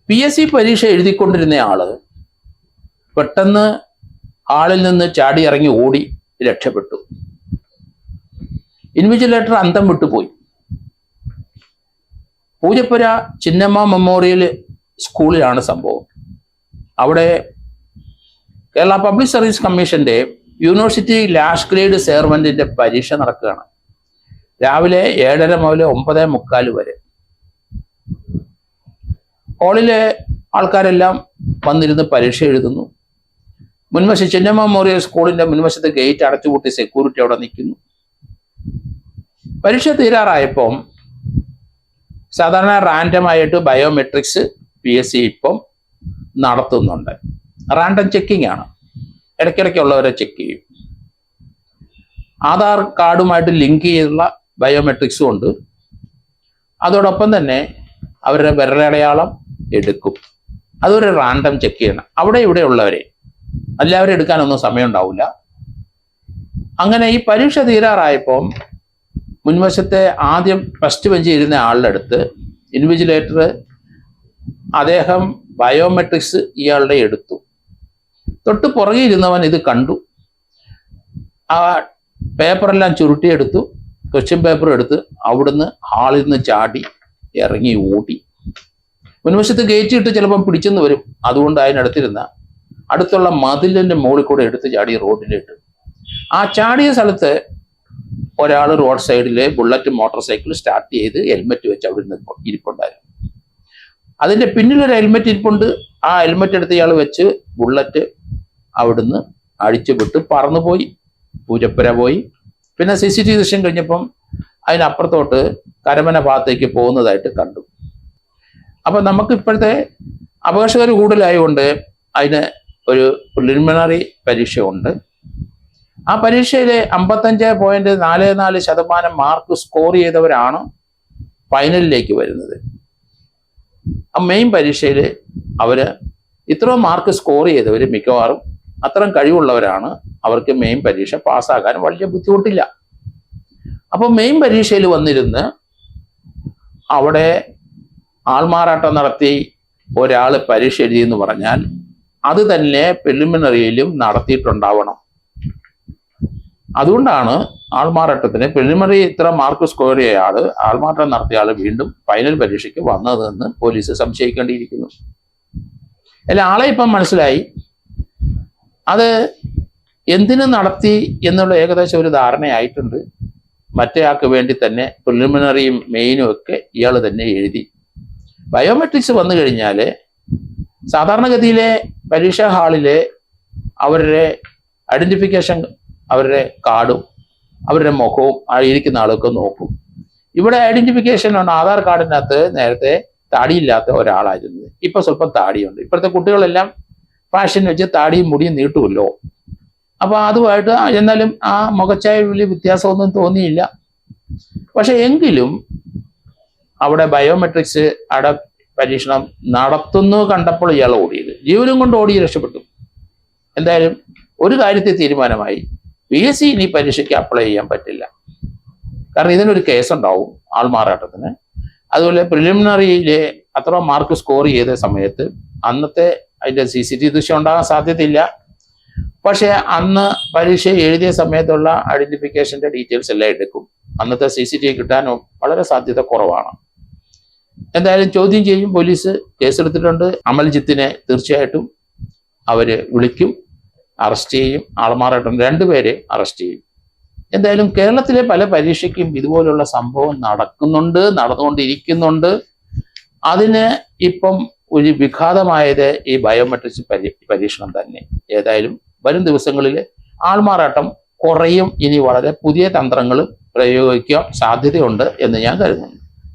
PSC പരീക്ഷ എഴുതിക്കൊണ്ടിരുന്ന ആള് പെട്ടെന്ന് ഹാളിൽ നിന്ന് ചാടി ഇറങ്ങി ഓടി രക്ഷപ്പെട്ടു. ഇൻവിജിലേറ്റർ അന്തം വിട്ടുപോയി. പൂജപ്പുര ചിന്നമ്മ മെമ്മോറിയൽ സ്കൂളിലാണ് സംഭവം. അവിടെ കേരള പബ്ലിക് സർവീസ് കമ്മീഷന്റെ യൂണിവേഴ്സിറ്റി ലാസ്റ്റ് ഗ്രേഡ് സെർവന്റിന്റെ പരീക്ഷ നടക്കുകയാണ്. രാവിലെ 7:30 മുതൽ 9:45 വരെ. ഹാളിലെ ആൾക്കാരെല്ലാം വന്നിരുന്ന് പരീക്ഷ എഴുതുന്നു. മുൻവശം ചിന്നമ്മ മെമ്മോറിയൽ സ്കൂളിന്റെ മുൻവശത്ത് ഗേറ്റ് അടച്ചുപൂട്ടി സെക്യൂരിറ്റി അവിടെ നിൽക്കുന്നു. പരീക്ഷ തീരാറായപ്പം സാധാരണ റാൻഡമായിട്ട് ബയോമെട്രിക്സ് PSC ഇപ്പം നടത്തുന്നുണ്ട്. റാൻഡം ചെക്കിംഗ് ആണ്. ഇടയ്ക്കിടയ്ക്കുള്ളവരെ ചെക്ക് ചെയ്യും. ആധാർ കാർഡുമായിട്ട് ലിങ്ക് ചെയ്തുള്ള ബയോമെട്രിക്സും ഉണ്ട്. അതോടൊപ്പം തന്നെ അവരുടെ വിരലടയാളം എടുക്കും. അതൊരു റാൻഡം ചെക്ക് ചെയ്യണം. അവിടെ ഇവിടെ ഉള്ളവരെ എല്ലാവരും എടുക്കാനൊന്നും സമയം ഉണ്ടാവില്ല. അങ്ങനെ ഈ പരീക്ഷ തീരാറായപ്പോൾ മുൻവശത്തെ ആദ്യം ഫസ്റ്റ് ബെഞ്ചിൽ ഇരുന്ന ആളുടെ അടുത്ത് ഇൻവിജിലേറ്റർ അദ്ദേഹം ബയോമെട്രിക്സ് ഇയാളുടെ എടുത്തു. തൊട്ട് പുറകെ ഇരുന്നവൻ ഇത് കണ്ടു. ആ പേപ്പറെല്ലാം ചുരുട്ടിയെടുത്തു. ക്വസ്റ്റ്യൻ പേപ്പർ എടുത്ത് അവിടുന്ന് ഹാളിൽ നിന്ന് ചാടി ഇറങ്ങി ഓടി. മുൻവശത്ത് ഗേറ്റ് ഇട്ട് ചിലപ്പം പിടിച്ചെന്ന് വരും. അതുകൊണ്ട് അതിനടുത്തിരുന്ന അടുത്തുള്ള മതിലിന്റെ മുകളിൽ കൂടെ എടുത്ത് ചാടി റോഡിലിട്ട്. ആ ചാടിയ സ്ഥലത്ത് ഒരാൾ റോഡ് സൈഡിലെ ബുള്ളറ്റ് മോട്ടോർ സൈക്കിൾ സ്റ്റാർട്ട് ചെയ്ത് ഹെൽമെറ്റ് വെച്ച് അവിടെ നിന്ന് ഇരിപ്പുണ്ടായിരുന്നു. അതിന്റെ പിന്നിലൊരു ഹെൽമെറ്റ് ഇരിപ്പുണ്ട്. ആ ഹെൽമെറ്റ് എടുത്ത് ഇയാൾ വെച്ച് ബുള്ളറ്റ് അവിടുന്ന് അടിച്ചു വിട്ട് പറന്നുപോയി. പൂജപ്പുര പോയി. പിന്നെ CCTV ദൃശ്യം കഴിഞ്ഞപ്പം അതിനപ്പുറത്തോട്ട് കരമന ഭാഗത്തേക്ക് പോകുന്നതായിട്ട് കണ്ടു. അപ്പൊ നമുക്ക് ഇപ്പോഴത്തെ അപകർഷകർ കൂടുതലായതുകൊണ്ട് അതിന് ഒരു പ്രിലിമിനറി പരീക്ഷയുണ്ട്. ആ പരീക്ഷയിൽ 55.44% മാർക്ക് സ്കോർ ചെയ്തവരാണ് ഫൈനലിലേക്ക് വരുന്നത്. ആ മെയിൻ പരീക്ഷയിൽ അവര് ഇത്രയും മാർക്ക് സ്കോർ ചെയ്തവർ മിക്കവാറും അത്രയും കഴിവുള്ളവരാണ്. അവർക്ക് മെയിൻ പരീക്ഷ പാസ്സാകാൻ വലിയ ബുദ്ധിമുട്ടില്ല. അപ്പൊ മെയിൻ പരീക്ഷയിൽ വന്നിരുന്ന് അവിടെ ആൾമാറാട്ടം നടത്തി ഒരാൾ പരീക്ഷ എഴുതി എന്ന് പറഞ്ഞാൽ അത് തന്നെ പ്രിലിമിനറിയിലും നടത്തിയിട്ടുണ്ടാവണം. അതുകൊണ്ടാണ് ആൾമാറാട്ടത്തിന് പ്രിലിമിനറി ഇത്ര മാർക്ക് സ്കോർ ചെയ്ത ആള് ആൾമാറാട്ടം നടത്തിയ ആള് വീണ്ടും ഫൈനൽ പരീക്ഷയ്ക്ക് വന്നതെന്ന് പോലീസ് സംശയിക്കേണ്ടിയിരിക്കുന്നു. അല്ല, ആളെ ഇപ്പം മനസ്സിലായി. അത് എന്തിനു നടത്തി എന്നുള്ള ഏകദേശം ഒരു ധാരണയായിട്ടുണ്ട്. മറ്റേ ആൾക്ക് വേണ്ടി തന്നെ പ്രിലിമിനറിയും മെയിനും ഒക്കെ ഇയാൾ തന്നെ എഴുതി. ബയോമെട്രിക്സ് വന്നു കഴിഞ്ഞാൽ സാധാരണഗതിയിലെ പരീക്ഷാ ഹാളിലെ അവരുടെ ഐഡന്റിഫിക്കേഷൻ, അവരുടെ കാർഡും അവരുടെ മുഖവും ഇരിക്കുന്ന ആളൊക്കെ നോക്കും. ഇവിടെ ഐഡന്റിഫിക്കേഷൻ ആണ്. ആധാർ കാർഡിനകത്ത് നേരത്തെ താടിയില്ലാത്ത ഒരാളായിരുന്നത്. ഇപ്പൊ സ്വല്പം താടിയുണ്ട്. ഇപ്പോഴത്തെ കുട്ടികളെല്ലാം ഫാഷൻ വെച്ച് താടിയും മുടിയും നീട്ടുമല്ലോ. അപ്പൊ അതുമായിട്ട് എന്നാലും ആ മുഖച്ചായ വലിയ വ്യത്യാസമൊന്നും തോന്നിയില്ല. പക്ഷെ എങ്കിലും അവിടെ ബയോമെട്രിക്സ് പരീക്ഷണം നടത്തുന്നു കണ്ടപ്പോൾ ഇയാൾ ഓടിയത്. ജീവനും കൊണ്ട് ഓടി രക്ഷപ്പെട്ടു. എന്തായാലും ഒരു കാര്യത്തിൽ തീരുമാനമായി, PSC ഇനി പരീക്ഷയ്ക്ക് അപ്ലൈ ചെയ്യാൻ പറ്റില്ല. കാരണം ഇതിനൊരു കേസുണ്ടാവും ആൾമാറാട്ടത്തിന്. അതുപോലെ പ്രിലിമിനറിയിലെ അത്ര മാർക്ക് സ്കോർ ചെയ്ത സമയത്ത് അന്നത്തെ അതിന്റെ CCTV ദൃശ്യം ഉണ്ടാകാൻ സാധ്യതയില്ല. പക്ഷെ അന്ന് പരീക്ഷ എഴുതിയ സമയത്തുള്ള ഐഡന്റിഫിക്കേഷന്റെ ഡീറ്റെയിൽസ് എല്ലാം എടുക്കും. അന്നത്തെ CCTV കിട്ടാനും വളരെ സാധ്യത കുറവാണ്. എന്തായാലും ചോദ്യം ചെയ്യും. പോലീസ് കേസെടുത്തിട്ടുണ്ട്. അമൽജിത്തിനെ തീർച്ചയായിട്ടും അവര് വിളിക്കും, അറസ്റ്റ് ചെയ്യും. ആൾമാറാട്ടം 2 പേരെ അറസ്റ്റ് ചെയ്യും. എന്തായാലും കേരളത്തിലെ പല പരീക്ഷയ്ക്കും ഇതുപോലുള്ള സംഭവം നടന്നുകൊണ്ടിരിക്കുന്നുണ്ട്. അതിന് ഇപ്പം ഒരു വിഘാതമായത് ഈ ബയോമെട്രിക്സ് പരീക്ഷണം തന്നെ. ഏതായാലും വരും ദിവസങ്ങളിൽ ആൾമാറാട്ടം കുറയും. ഇനി വളരെ പുതിയ തന്ത്രങ്ങൾ പ്രയോഗിക്കാൻ സാധ്യതയുണ്ട് എന്ന് ഞാൻ കരുതുന്നു.